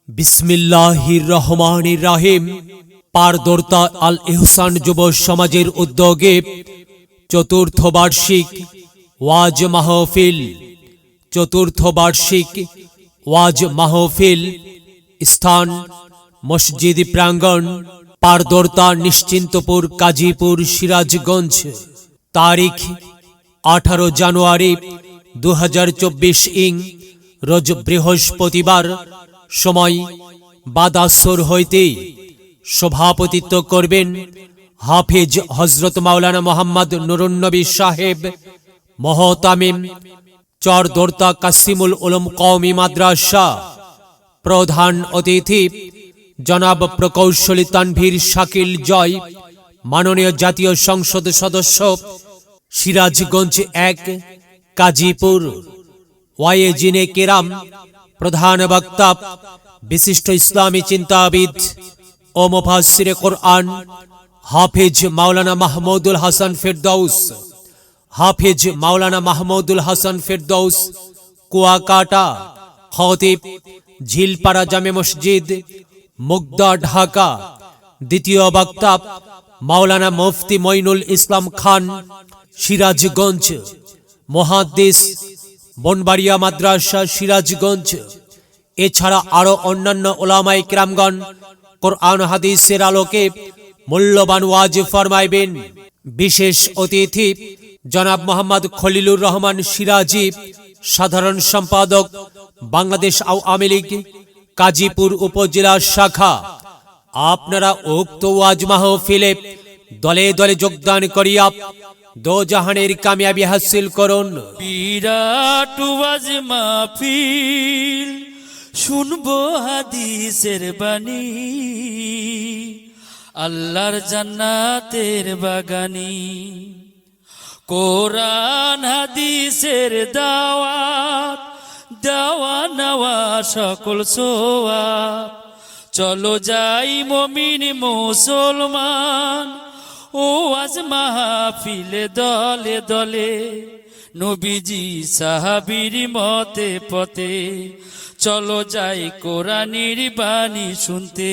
বিসমিল্লাহির রহমানির রহিম। পারদর্তা আল ইহসান যুব সমাজের উদ্যোগে চতুর্থ বার্ষিক ওয়াজ মাহফিল। চতুর্থ বার্ষিক ওয়াজ মাহফিল স্থান মসজিদ প্রাঙ্গণ, পারদর্তা নিশ্চিন্তপুর, গাজীপুর, সিরাজগঞ্জ। তারিখ 18 জানুয়ারি 2024 ইং রোজ বৃহস্পতিবার। সময় বাদ আসর হইতে। সভাপতিত্ব করবেন হাফিজ হজরত মাওলানা মোহাম্মদ নুরুন্নবী সাহেব, মহতামিম, চরদর্তা কাসিমুল উলুম কওমি মাদ্রাসা। প্রধান অতিথি জনাব প্রকৌশলী তানভীর শাকিল জয়, মাননীয় জাতীয় সংসদ সদস্য, সিরাজগঞ্জ 1, গাজীপুর। ওয়ায়েজিনে কেরাম, প্রধান বক্তা বিশিষ্ট ইসলামী চিন্তাবিদ ও মুফাসসিরে কোরআন হাফিজ মাওলানা মাহমুদুল হাসান ফেরদৌস। হাফিজ মাওলানা মাহমুদুল হাসান ফেরদৌস, কুয়াকাটা। খতিব ঝিলপাড়া জামে মসজিদ, মুগদা, ঢাকা। দ্বিতীয় বক্তা মাওলানা মুফতি মঈনুল ইসলাম খান, সিরাজগঞ্জ। মুহাদ্দিস বনবাড়িয়া মাদ্রাসা, সিরাজগঞ্জ। এছাড়া আরো অন্যান্য উলামায়ে কিরামগণ কোরআন হাদিসের আলোকে মূল্যবান ওয়াজ ফরমাইবেন। বিশেষ অতিথি জনাব মোহাম্মদ খলিলুর রহমান সিরাজি, সাধারণ সম্পাদক, বাংলাদেশ আওয়ামী লীগ, গাজীপুর উপজেলা শাখা। আপনারা উক্ত ওয়াজ মাহফিলে দলে দলে যোগদান করিয়া দোজাহানের কামিয়াবি হাসিল করুন। বিরাট ওয়াজ মাহফিল, শুনবো হাদিসের বাণী, আল্লাহর জান্নাতের বাগানি। কোরআন হাদিসের দাওয়াত, দেওয়া নেওয়া সকল সোয়াব। চলো যাই মুমিন মুসলমান, ও ওয়াজ মাহফিলে দলে দলে, নবীজি সাহাবীর মতে পথে। চলো যাই কোরআনের বাণী শুনতে।